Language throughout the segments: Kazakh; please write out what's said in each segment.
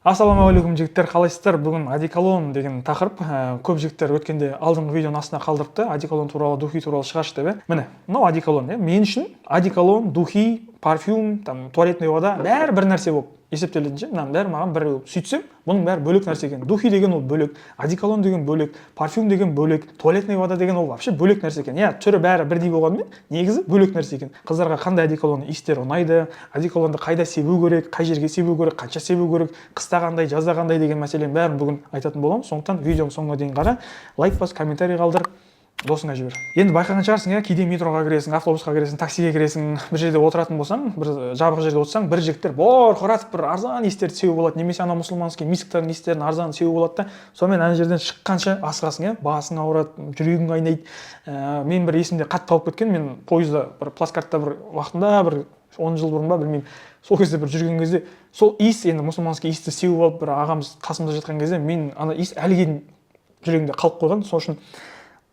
Ассалаумағалейкум жігіттер, қалайсыздар? Бүгін одеколон деген тақырып. Көп жігіттер өткенде алдыңғы видеоның астына қалдырыпты. Одеколон туралы, духи туралы шығаршы деп. Міне, мынау одеколон. Мен үшін одеколон, духи, парфюм, туалетный вода бәрі бір нәрсе болып есептелетінше, мынаның бәрі маған бір сөйтсем, бұның бәрі бөлек нәрсе екен. Духи деген ол бөлек, одеколон деген бөлек, парфюм деген бөлек, туалетный вода деген ол вообще бөлек нәрсе екен. Түрі бәрі бірдей болғанымен, негізі бөлек нәрсе екен. Қыздарға қандай одеколон иістер ұнайды, одеколонды қайда себу керек, қай жерге себу керек, қанша себу керек, қыста қандай, жазда қандай деген мәселенің бәрін бүгін айтатын боламын. Сондықтан видеоның соңына дейін қара, лайк бас, комментарий қалдыр, досыңа жібер. Енді байқаған шығарсың, кейде метроға кіресің, автобусқа кіресің, таксиге кіресің, бір жерде отыратын болсаң, бір жабық жерде отырсаң, бір жігіттер бұрқыратып бір арзан иістерді себу болады, немесе ана мұсылманский мисктердің иістерін арзан себу болады да, сонымен ана жерден шыққанша асығасың, басың ауырады, жүрегің қайнайды. Мен бір есімде қатты қалып кеткен, мен пойызда бір плацкартта бір уақытында бір 10 жыл бұрын ба білмеймін, сол кезде бір жүрген кезде сол иіс, енді мұсылманский иісті сеуіп алып бір ағамыз қасымда жатқан кезде мен ана иіс әлі кейін жүрегімде қалып қойған. Сол үшін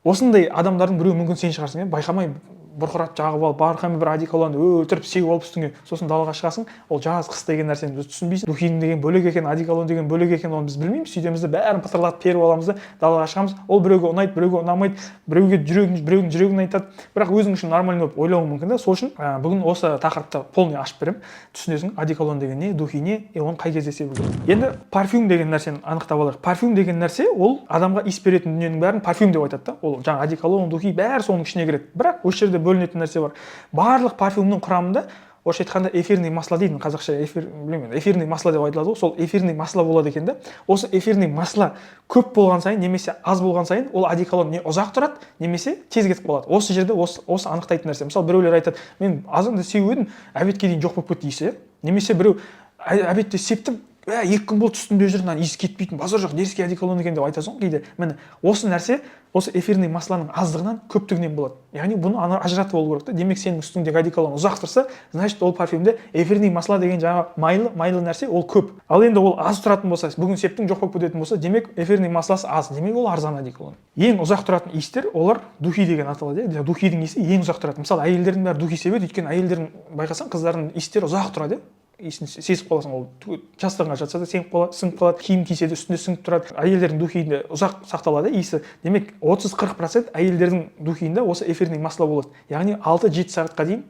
осындай адамдардың біреуі мүмкін сен шығарсың, байқамай бұрқырап жағып алып, барқамен бір одеколонды өлтіріп сеуіп алып үстіңе, сосын далаға шығасың. Ол жаз қыс деген нәрсені біз түсінбейсің. Духин деген бөлек екен, одеколон деген бөлек екен, оны біз білмейміз. Сөйтеміз де бәрін пытырлатып періп аламыз да далаға шығамыз. Ол біреуге ұнайды, біреуге ұнамайды, біреудің жүрегін айтады. Бірақ өзің үшін нормальный болып ойлауың мүмкін да. Сол үшін бүгін осы тақырыпты полный ашып беремін. Түсінесің, одеколон деген не, духи не, оны қай кезде себу керек. Енді парфюм деген нәрсені анықтап алайық. Парфюм деген нәрсе ол адамға иіс беретін дүниенің бәрін парфюм деп айтады да. Ол жаңа одеколон, духи бәрі соның ішіне кіреді. Бірақ осы жерде бөлінетін нәрсе бар. Барлық парфюмнің құрамында орысша айтқанда эфирный масло дейді, қазақша эфирный масло деп айтылады ғой. Сол эфирный масло болады екен да. Осы эфирный масло көп болған сайын немесе аз болған сайын ол одеколон не ұзақ тұрады, немесе тез кетіп қалады. Осы жерде осы анықтайтын нәрсе. Мысалы, біреулер айтады, мен азанда сеуіп едім, обедке дейін жоқ болып кетті иісі. Немесе біреу обедте септім, 2 күн болды үстімде жүр, иісі кетпейтін, базар жоқ, дерзкий одеколон екен деп айтасың кейде. Міне, осы нәрсе осы эфирный масланың аздығынан көптігінен болады. Яғни бұны ажыратып алу керек та. Демек сенің үстіңдегі одеколон ұзақ тұрса, значит ол парфюмде эфирный масла деген жаңа майлы нәрсе ол көп. Ал енді ол аз тұратын болса, бүгін септің жоқ болып кететін болса, демек эфирный масласы аз. Демек ол арзан одеколон. Ең ұзақ тұратын иістер олар духи деген аталады. Духидің иісі ең ұзақ тұрады. Мысалы, әйелдердің бәрі духи себеді, өйткені әйелдердің байқасаң, қыздардың иістері ұзақ тұрады. Иісін сезіп қаласың, ол жастығыңа жатса да сіңіп қалады, киім кисе де үстінде сіңіп тұрады. Әйелдердің духиінде ұзақ сақталады иісі. Демек 30-40% әйелдердің духиінде осы эфирный масло болады. Яғни 6-7 сағатқа дейін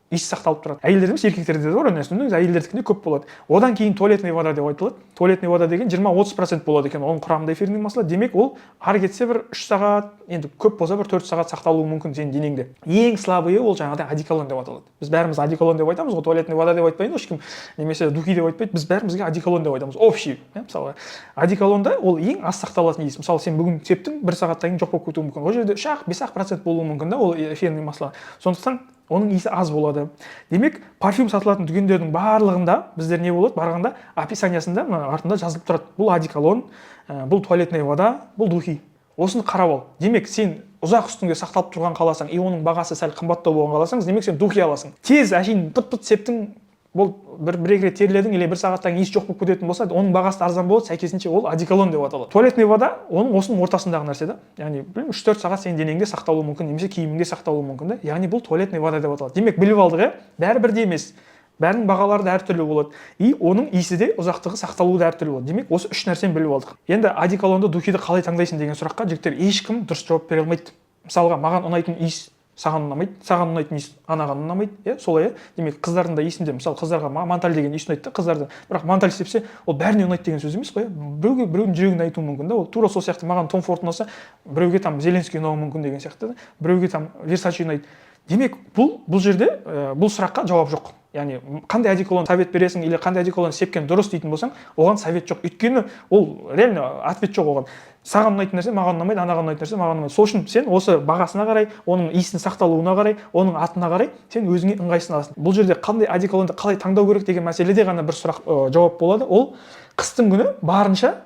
иіс сақталып тұрады. Әйелдерде емес, еркектерде де бар нәрсе, әйелдердікінде көп болады. Одан кейін туалетный вода деп айтылады. Туалетный вода деген 20-30% болады екен, оның құрамында эфирный масло. Демек ол ары кетсе бір 3 сағат, енді көп болса бір 4 сағат сақталуы мүмкін сенің денеңде. Ең слабыйы ол жаңағыдай одеколон деп аталады. Біз бәріміз одеколон деп айтамыз ғой, туалетный вода деп айтпайды ешкім, немесе духи деп айтпайды. Біз бәрімізге одеколон деп айтамыз. Общий, мысалы, одеколонда ол ең аз сақталатын иіс. Мысалы, сен бүгін септің, 1 сағаттан кейін жоқ болып кетуі мүмкін. Ол жерде 3-5% болуы мүмкін да, ол эфирный масло. Сондықтан оның иісі аз болады. Демек, парфюм сатылатын дүкендердің барлығында біздер не болады? Барғанда описаниясында артында жазылып тұрады. Бұл одеколон, бұл туалетный вода, бұл духи. Осыны қарап ал. Демек, сен ұзақ үстіңде сақталып тұрған қаласаң, оның бағасы сәл қымбаттау болған қаласаң, демек сен духи аласың. Тез әшейін пыт-пыт септің, бұл бір-екі рет терледің, или 1 сағаттан иіс жоқ болып кететін болса, оның бағасы арзан болады, сәйкесінше ол одеколон деп аталады. Туалетный вода осының ортасындағы нәрсе да. Яғни 3-4 сағат сенің денеңде сақталуы мүмкін, немесе киіміңде сақталуы мүмкін да. Яғни бұл туалетный вода деп аталады. Демек, біліп алдық, бәрі бірдей емес. Бәрінің бағалары да әртүрлі болады. И оның иісі де ұзақтығы сақталуы да әртүрлі болады. Демек, осы 3 нәрсені біліп алдық. Енді одеколонды, духиді қалай таңдайсың деген сұраққа жігіттер ешкім дұрыс жауап бере алмайды. Мысалға, маған ұнайтын иіс саған ұнамайды, саған ұнайтын иіс анаған ұнамайды, солай. Демек, қыздардың да иісінде, мысалы, қыздарға манталь деген иіс ұнайды да, қыздарды. Бірақ манталь сепсе, ол бәріне ұнайды деген сөз емес қой. Біреудің жүрегін айтуы мүмкін да. Ол тура сол сияқты маған Том Форд ұнаса, біреуге Зеленский ұнауы мүмкін деген сияқты да. Біреуге Версачи ұнайды. Демек, бұл жерде бұл сұраққа жауап жоқ. Яғни, қандай одеколон совет бересің, или қандай одеколон сепкен дұрыс дейтін болсаң, оған совет жоқ. Өйткені ол реально ответ жоқ оған. Саған ұнайтын нәрсе маған ұнамайды, анаған ұнайтын нәрсе маған ұнамайды. Сол үшін сен осы бағасына қарай, оның иісінің сақталуына қарай, оның атына қарай сен өзіңе ыңғайсыз аласың. Бұл жерде қандай одеколонды қалай таңдау керек деген мәселеде ғана бір сұрақ жауап болады. Ол қыстың күні барынша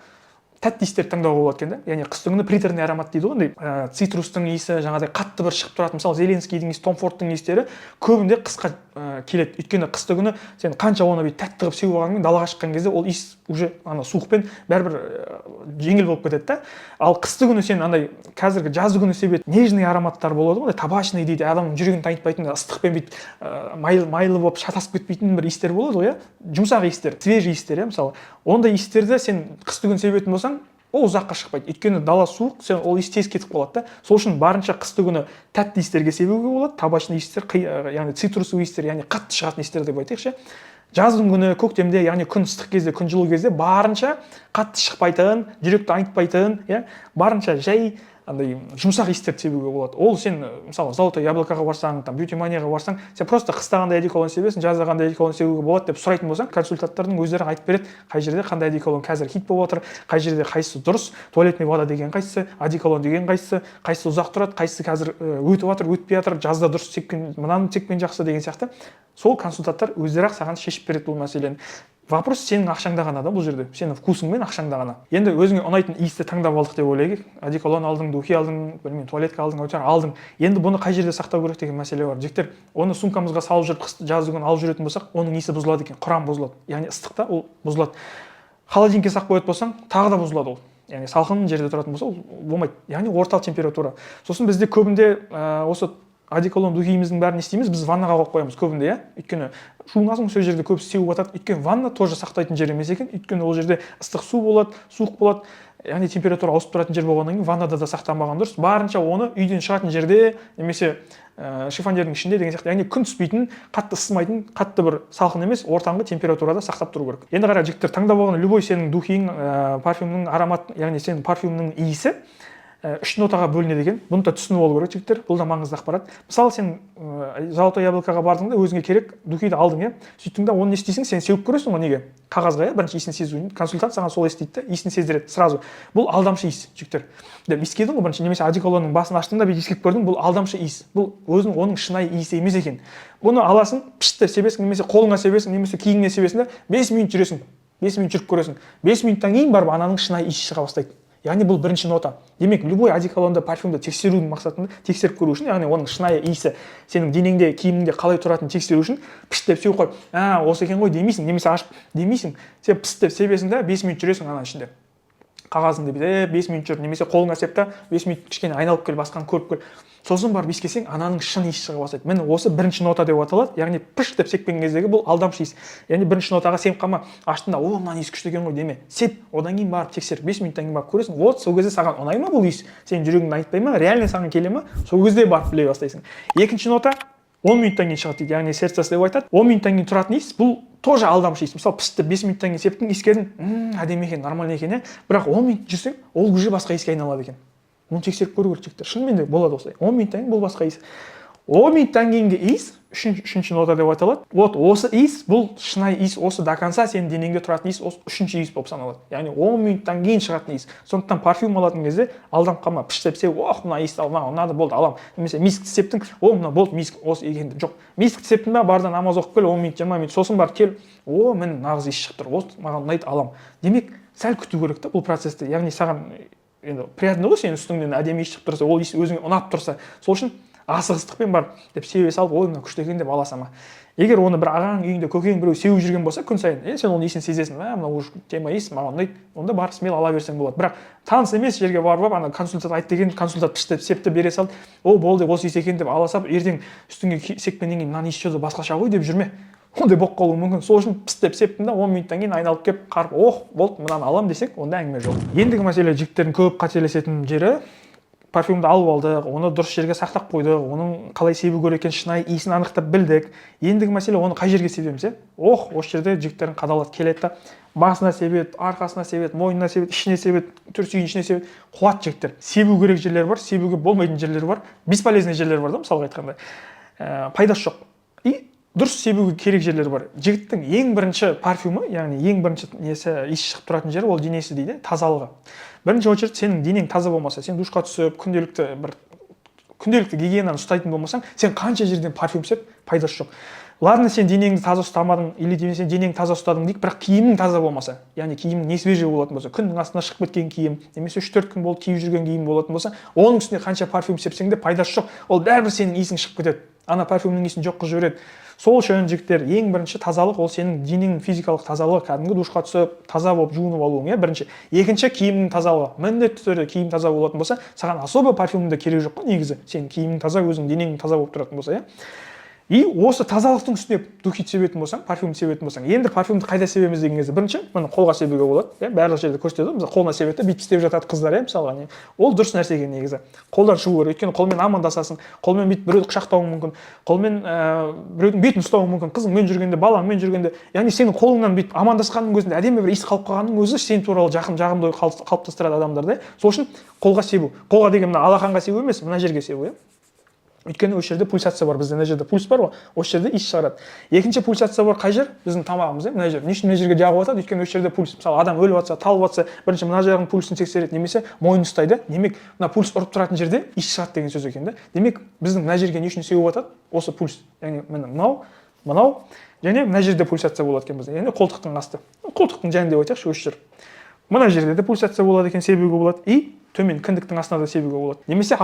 тәтті иістерді таңдауға болады екен да. Яғни қыстың күні приторный аромат дейді ғой, цитрустың иісі, жаңағыдай қатты бір шығып тұрады. Мысалы, Зеленскийдің иісі, Том Фордтың иістері көбінде қысқа келеді. Өйткені қысты күні сен қанша оны бүйтіп тәтті қылып сеуіп алғанмен далаға шыққан кезде ол иіс уже ана суықпен бәрібір жеңіл болып кетеді да. Ал қысты күні сен андай қазіргі жазды күні себетін нежный ароматтар болады ғой, табачный дейді, адамның жүрегін тайынтпайтын, ыстықпен бүйтіп майлы болып шатасып кетпейтін бір иістер болады ғой, жұмсақ иістер, свежий иістер, мысалы. Ондай иістерді сен қысты күні себетін болсаң, ол ұзаққа шықпайды. Өйткені дала суық, сен ол иіс тез кетіп қалады да. Сол үшін барынша қысты күні тәтті иістерге себуге болады. Табачный иістер, яғни цитрусовый иістер, яғни қатты шығатын иістер деп айтайықшы. Жаздың күні, көктемде, яғни күн ыстық кезде, күн жылы кезде барынша қатты шықпайтын, жүректі айнытпайтын, барынша жай андай жұмсақ иістерді себуге болады. Ол сен мысалы золотое яблокоға барсаң, там бьюти-манияға барсаң, сен просто қыста қандай одеколон себесің, жазда қандай одеколон себуге болады деп сұрайтын болсаң, консультанттардың өздері айтып береді, қай жерде қандай одеколон қазір хит болып отыр, қай жерде қайсысы дұрыс, туалетный вода деген қайсысы, одеколон деген қайсысы ұзақ тұрады, қайсысы қазір өтіп жатыр, өтпей жатыр, жазда дұрыс сепкен, мынаны текпен жақсы деген сияқты. Сол консультанттар өздері-ақ саған шешіп береді бұл мәселені. Вопрос сенің ақшаңда ғана да, бұл жерде сенің вкусыңмен ақшаңда ғана. Енді өзіңе ұнайтын иісті таңдап алдық деп ойлайық. Одеколон алдың, духи алдың, білмеймін, туалетка алдың, әйтеуір алдың. Енді бұны қай жерде сақтау керек деген мәселе бар. Жігіттер, оны сумкамызға салып жүріп жазды күні алып жүретін болсақ, оның иісі бұзылады екен, құрам бұзылады. Яғни ыстықта ол бұзылады. Холодильникке сақтап қоятын болсаң, тағы да бұзылады ол. Яғни салқын жерде тұратын болса, ол болмайды. Яғни орталық температура. Сосын бізде көбінде осы одеколон духиіміздің бәрін не істейміз, біз ваннаға қойып қоямыз көбінде, Өйткені жуынасың, сол жерде көбісі сеуіп жатады. Өйткені ванна тоже сақтайтын жер емес екен. Өйткені ол жерде ыстық су болады, суық болады. Яғни температура ауысып тұратын жер болғаннан кейін ваннада да сақтанбаған дұрыс. Барынша оны үйден шығатын жерде немесе шифонердің ішінде деген сияқты, яғни күн түспейтін, қатты ысымайтын, қатты бір салқын емес, ортаңғы температурада сақтап тұру керек. Енді қара жігіттер, таңдап алған любой сенің духиің, парфюмнің аромат, яғни сенің парфюмнің иісі үш нотаға бөлінеді екен. Бұны да түсініп алу керек жігіттер. Бұл да маңызды ақпарат. Мысалы сен золотое яблокоға бардың да өзіңе керек духиді алдың, сөйттің да оны не істейсің, сен сеуіп көресің ғой, неге? Қағазға, бірінші иісін сезу. Консультант саған сол істейді да, иісін сездіреді сразу. Бұл алдамшы иіс, жігіттер. Деп иіскедің ғой бірінші, немесе одеколонның басын аштың да иіскеп көрдің, бұл алдамшы иіс. Бұл оның шынайы иісі емес екен. Бұны аласың, пішті себесің, немесе қолыңа себесің, немесе киіңе себесің да 5 минут жүресің. 5 минут жүріп көресің. 5 минуттан кейін барып ананың шынайы иісі шыға бастайды. Яғни бұл бірінші нота. Демек, любой одеколонды, парфюмді тексерудің мақсатында, тексеріп көру үшін, яғни оның шынайы иісі сенің денеңде, киіміңде қалай тұратынын тексеру үшін піштеп сеу қойып, осы екен ғой демейсің, немесе ашып демейсің. Сен піштеп себесің да 5 минут жүресің ана ішінде. Қағазыңды бүйтіп 5 минут жүр, немесе қолыңа сеп та 5 минут кішкене айналып кел, басқаны көріп кел. Сосын барып иіскесең, ананың шын иісі шыға бастайды. Міне осы бірінші нота деп аталады. Яғни пыш деп секпеген кездегі бұл алдамшы иіс. Яғни бірінші нотаға сеніп қалма, аштың да, мына иіс күшті екен ғой деме. Сеп, одан кейін барып тексер, 5 минуттан кейін барып көресің. Вот сол кезде саған ұнай ма бұл иіс? Сенің жүрегіңді айнытпай ма? Реально саған келе ма? Сол кезде барып біле бастайсың. Екінші нота 10 минуттан кейін шығады дейді. Яғни сердце деп айтады. 10 минуттан кейін тұратын иіс, бұл тоже алдамшы иіс. Мысалы, пішті 5 минуттан кейін септің, иіскедің, әдемі екен, нормальный екен, бірақ 10 минут жүрсең, ол уже басқа иіске айналады екен. Оны тексеріп көру керек жігіттер. Шынымен де болады осылай. 10 минуттан кейін бұл басқа иіс. 10 минуттан кейінгі иіс үшінші нота деп аталады. Вот осы иіс, бұл шынайы иіс, осы до конца сенің денеңде тұратын иіс, осы үшінші иіс болып саналады. Яғни 10 минуттан кейін шығатын иіс. Сондықтан парфюм алатын кезде алданып қалма. Піштеп сеп, мына иісті ал, ұнады, болды, алам. Немесе мискті септің, мына болды, миск осы екенді. Жоқ. Мискті септің ба, барда намаз оқып кел, 10 минут, 20 минут, сосын барып кел. Міне нағыз иіс шығып тұр. Маған ұнайды, алам. Демек, сәл күту керек та бұл процесті. Яғни саған енді приятно ғой, сенің үстіңнен әдемі иіс шығып тұрса, ол иіс өзіңе ұнап тұрса, сол үшін асығыстықпен барып деп себе салып, мына күшті екен деп аласың ма. Егер оны бір ағаң үйіңде көкең біреу сеуіп жүрген болса, күн сайын, сен оның иісін сезесің, мына уже тема иіс, маған ұнайды, онда барып смело ала берсең болады. Бірақ таныс емес жерге барып, ана консультант айтты деген, консультант піштеп септі бере салды, болды, осы иіс екен деп ала салып, ертең үстіңе секпеннен кейін мына иіс жолы басқаша ғой деп жүрме. Ондай болып қалуы мүмкін. Сол үшін піштеп септім да 10 минуттан кейін айналып келіп қарып, болды, мынаны алам десек, онда әңгіме жоқ. Ендігі мәселе жігіттердің көп қателесетін жері, парфюмді алып алдық, оны дұрыс жерге сақтап қойдық, оның қалай себу керек екенін шынайы иісін анықтап білдік. Ендігі мәселе оны қай жерге себеміз, осы жерде жігіттердің қадалады, келеді да, басына себеді, арқасына себеді, мойнына себеді, ішіне себеді, түрсүйін ішіне себеді. Қуат жігіттер. Себу керек жерлер бар, себуге болмайтын жерлер бар, бесполезный жерлер бар да, мысалға айтқанда. Пайдасы жоқ. И дұрыс себуге керек жерлер бар. Жігіттің ең бірінші парфюмі, яғни ең бірінші иіс шығып тұратын жері ол денесі дейді, тазалығы. Бірінші очередь сенің денең таза болмаса, сен душқа түсіп, күнделікті гигиенаны ұстайтын болмасаң, сен қанша жерден парфюм сеп, пайдасы жоқ. Ладно, сен денеңді таза ұстамадың, или сен денеңді таза ұстадың дейік, бірақ киімің таза болмаса, яғни киімің не свежий болатын болса, күннің астына шығып кеткен киім, немесе 3-4 күн болды киіп жүрген киім болатын болса, оның үстіне қанша парфюм сепсең де пайдасы жоқ. Ол бәрібір сенің иісің шығып кетеді. Ана парфюмнің иісін жоқ қылып жібереді. сол үшін жігіттер ең бірінші тазалық ол сенің денеңнің физикалық тазалығы, кәдімгі душқа түсіп таза болып жуынып алуың, иә, бірінші. Екінші киімнің тазалығы. Міндетті түрде киім таза болатын болса, саған особо парфюмнің де керегі жоқ қой негізі. Сенің киімің таза, өзің денең таза болып тұратын болса, иә. И осы тазалықтың үстіне духи себетін болсаң, парфюм себетін болсаң, енді парфюмді қайда себеміз деген кезде бірінші міне қолға себуге болады, иә, барлық жерде көрсетеді, мысалы қолына себеді, бүйтіп істеп жатады қыздар, иә, мысалға, не. Ол дұрыс нәрсе екен негізі. Қолдан шығу керек, өйткені қолмен амандасасың, қолмен бүйтіп біреуді құшақтауың мүмкін, қолмен біреудің бетін ұстауың мүмкін, қызыңмен жүргенде, балаңмен жүргенде, яғни сенің қолыңнан бүйтіп амандасқанның өзінде әдемі бір иіс қалып қалғанның өзі сен туралы жағымды ой қалыптастырады адамдарда. Сол үшін қолға себу. Қолға деген мына алақанға себу емес, мына жерге себу, иә. Өйткені осы жерде пульсация бар, бізде мына жерде пульс бар ғой, осы жерде иіс шығарады. Екінші пульсация бар қай жер? Біздің тамағымыз, иә, мына жер. Не үшін мына жерге жағып жатады? Өйткені осы жерде пульс. Мысалы, адам өліп жатса, талып жатса, бірінші мына жағының пульсін тексереді, немесе мойнын ұстайды. Демек, мына пульс ұрып тұратын жерде иіс шығады деген сөз екен да. Демек, біздің мына жерге не үшін себіп жатады? Осы пульс. Яғни мына мынау және мына жерде пульсация болады екен бізде. Яғни қолтықтың асты. Қолтықтың жанында деп айтайықшы, осы жер. Мына жерде де пульсация болады екен, себуге болады. И төмен кіндіктің астына да себуге болады. Немесе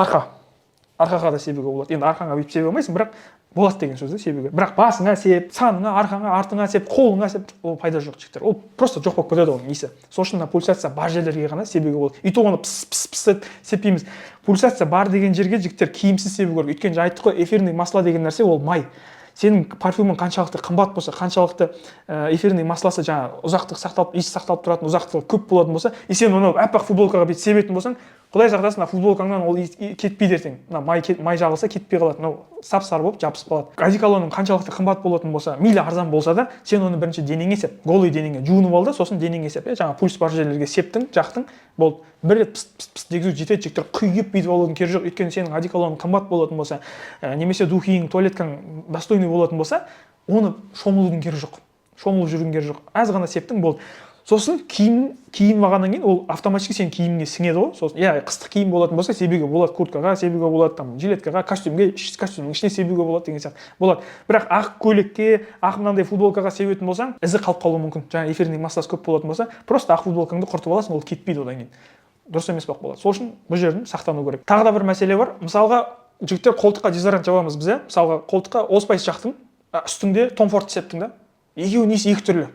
арқаға да себуге болады. Енді арқаңа бүйтіп себе алмайсың, бірақ болады деген сөз да себуге. Бірақ басыңа сеп, саныңа, арқаңа, артыңа сеп, қолыңа сеп, ол пайда жоқ жігіттер. Ол просто жоқ болып кетеді оның иісі. Сол үшін пульсация бар жерлерге ғана себуге болады. И то оны пыс сеппейміз. Пульсация бар деген жерге жігіттер киімсіз себу керек. Өйткені айттық қой, эфирный масла деген нәрсе ол май. Сенің парфюмің қаншалықты қымбат болса, қаншалықты эфирный масласы жаңа ұзақтық сақталып, иіс сақталып тұратын ұзақтығы көп болатын болса, и сен оны аппақ футболкаға бүйтіп себетін болсаң, Құдай сақтасын, футболкаңнан ол кетпейді ертең. Май жағылса кетпей қалады. Мынау сап-сары болып жабысып қалады. Одеколоның қаншалықты қымбат болатын болса, мейлі арзан болса да, сен оны бірінші денеңе сеп, голый денеңе жуынып ал да, сосын денеңе сеп. Жаңа пульс бар жерлерге септің, жақтың, болды. Бір рет пыс дегізу жетеді, жігіттер құйып бүйтіп алудың керегі жоқ. Өйткені сенің одеколоның қымбат болатын болса, немесе духиің, туалеткаң достойный болатын болса, оны шомылудың керегі жоқ. Шомылып жүрудің керегі жоқ. Аз ғана септің, болды. Сосын киім алғаннан кейін ол автоматически сен киіміңе сіңеді ғой. Сосын қыстық киім болатын болса, себуге болады, курткаға себуге болады, там жилеткаға, костюмнің ішіне себуге болады деген сияқты. Болады. Бірақ ақ көйлекке, ақ мынандай футболкаға себетін болсаң, ізі қалып қалуы мүмкін. Жаңа эфирный масласы көп болатын болса, просто ақ футболкаңды құртып аласың, ол кетпейді одан кейін. Дұрыс емес болып болады. Сол үшін бұл жерден сақтану керек. Тағы да бір мәселе бар. Мысалға, жігіттер қолтыққа дезодорант жабамыз біз, иә. Мысалға, қолтыққа Allspice жақтың, үстіңде Tom Ford септің да. Екеуінің иісі екі түрлі.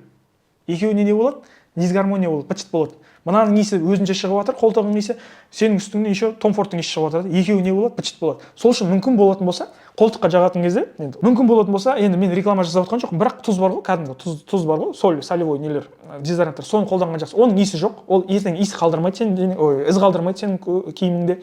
Екеуіне не болады? Дисгармония болады, быт болады. Мынаның иісі өзінше шығып жатыр, қолтығының иісі, сенің үстіңнен еще Том Фордтың иісі шығып жатыр. Екеуі не болады? Быт болады. Сол үшін мүмкін болатын болса, қолтыққа жағатын кезде, мүмкін болатын болса, енді мен реклама жасап отқан жоқпын, бірақ тұз бар ғой, кәдімгі тұз бар ғой, солевой нелер, дезодоранттар, соны қолданған жақсы. Оның иісі жоқ, ол ертең иіс қалдырмайды із қалдырмайды сенің киіміңде.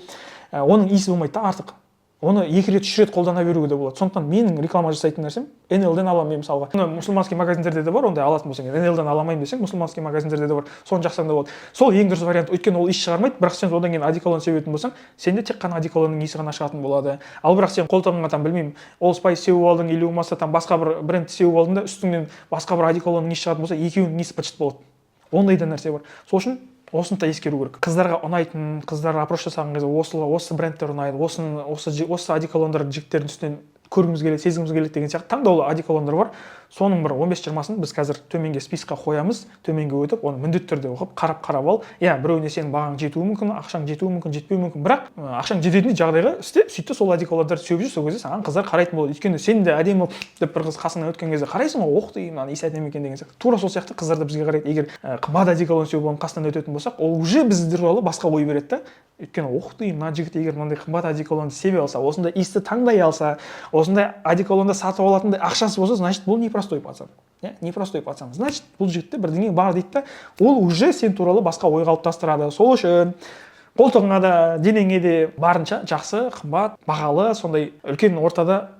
Оның иісі болмайды да артық. Оны 2 рет 3 рет қолдана беруге де болады. Сондықтан менің реклама жасайтын нәрсем NL-ден аламын мысалға. Мұсылманский магазиндерде де бар, ондай алатын болсаң, NL-ден аламайын десең, мұсылманский магазиндерде де бар. Соны жақсаң да болады. Сол ең дұрыс вариант. Өйткені ол иіс шығармайды, бірақ сен одан кейін одеколон себетін болсаң, сенде тек қана одеколонның иісі ғана шығатын болады. Ал бірақ сен қолтығыңа там білмеймін, Allspice себіп алдың, или болмаса там басқа бір бренд себіп алдың да, үстіңнен басқа бір одеколонның иісі шығатын болса, екеуінің иісі быт болады. Ондай да нәрсе бар. Сол үшін осыны да ескеру керек. Қыздарға ұнайтын, қыздар опрос жасаған кезде осы брендтер ұнайды, осы одеколондар жігіттердің үстінен көргіміз келеді, сезгіміз келеді деген сияқты таңдаулы одеколондар бар. Соның бір 15-20-сын біз қазір төменге списокқа қоямыз, төменге өтіп, оны міндетті түрде оқып, қарап ал. Иә, біреуіне сенің бағаң жетуі мүмкін, ақшаң жетуі мүмкін, жетпеуі мүмкін, бірақ ақшаң жететін жағдайға істеп, сөйтті сол одеколондарды сеуіп жүр, сол кезде саған қыздар қарайтын болады. Өйткені сен де әдемі деп бір қыз қасыңнан өткен кезде қарайсың ғой, оқ деймін, мына иісі әдемі екен деген сияқты. Тура сол сияқты қыздар да бізге қарайды. Егер қымбат одеколон сеуіп оның қасынан өтетін болсақ, ол уже біздер туралы басқа ой береді да. Өйткені оқ деймін, мына жігіт егер мынандай қымбат одеколонды себе алса, осындай иісті таңдай алса, осындай одеколонды сатып алатындай ақшасы болса, значит, бұл непростой пацан. Непростой пацан. Значит, бұл жігітте бірдеңе бар дейді да, ол уже сен туралы басқа ой қалыптастырады. Сол үшін қолтығыңа да, денеңе де барынша жақсы, қымбат, бағалы, сондай үлкен ортада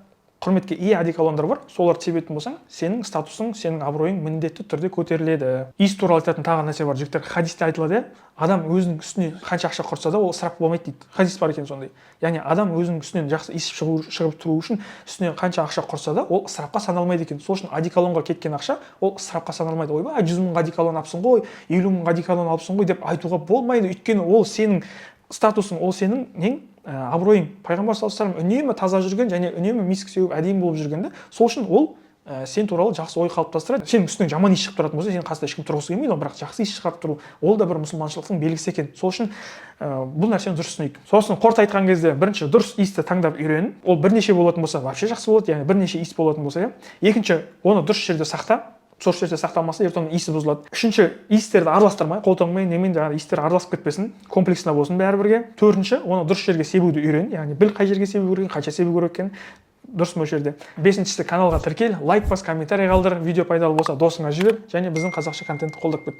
құрметке ие одеколондар бар. Соларды себетін болсаң, сенің статусың, сенің абыройың міндетті түрде көтеріледі. Иіс туралы айтатын тағы нәрсе бар. Жігіттер, хадисте айтылады, адам өзінің үстіне қанша ақша құртса да, ол ысырап болмайды дейді. Хадис бар екен сондай. Яғни адам өзінің үстінен жақсы иіс шығып тұру үшін үстіне қанша ақша құртса да, ол ысырапқа саналмайды екен. Сол үшін одеколонға кеткен ақша ол ысырапқа саналмайды. Ойбай, 100 мың одеколон алыпсың ғой, 50 мың одеколон алыпсың ғой деп айтуға болмайды. Өйткені ол сенің статусың, ол сенің нең абыройың. Пайғамбар саллаллаху алейхи ва саллям үнемі таза жүрген және үнемі миск сеуіп әдемі болып жүрген де. Сол үшін ол сен туралы жақсы ой қалыптастырады. Сенің үстіңнен жаман иіс шығып тұратын болса, сенің қасында ешкім тұрғысы келмейді, бірақ жақсы иіс шығарып тұру ол да бір мұсылманшылықтың белгісі екен. Сол үшін бұл нәрсені дұрыс түсінейік. Сосын қорыта айтқан кезде бірінші дұрыс иісті таңдап үйрен. Ол бірнеше болатын болса, вообще жақсы болады, яғни бірнеше иіс болатын болса, екінші, оны дұрыс жерде сақта. Сол жерде сақталмаса ертең иісі бұзылады. Үшінші, иістерді араластырмай, қолтаңбай немен жаңағы иістер араласып кетпесін, комплексна болсын бәрібірге. Төртінші, оны дұрыс жерге себуді үйрен, яғни біл қай жерге себу керек, қанша себу керек екенін дұрыс мөлшерде. Бесіншісі, каналға тіркел, лайк бас, комментарий қалдыр, видео пайдалы болса досыңа жібер, және біздің қазақша контентті қолдап кет.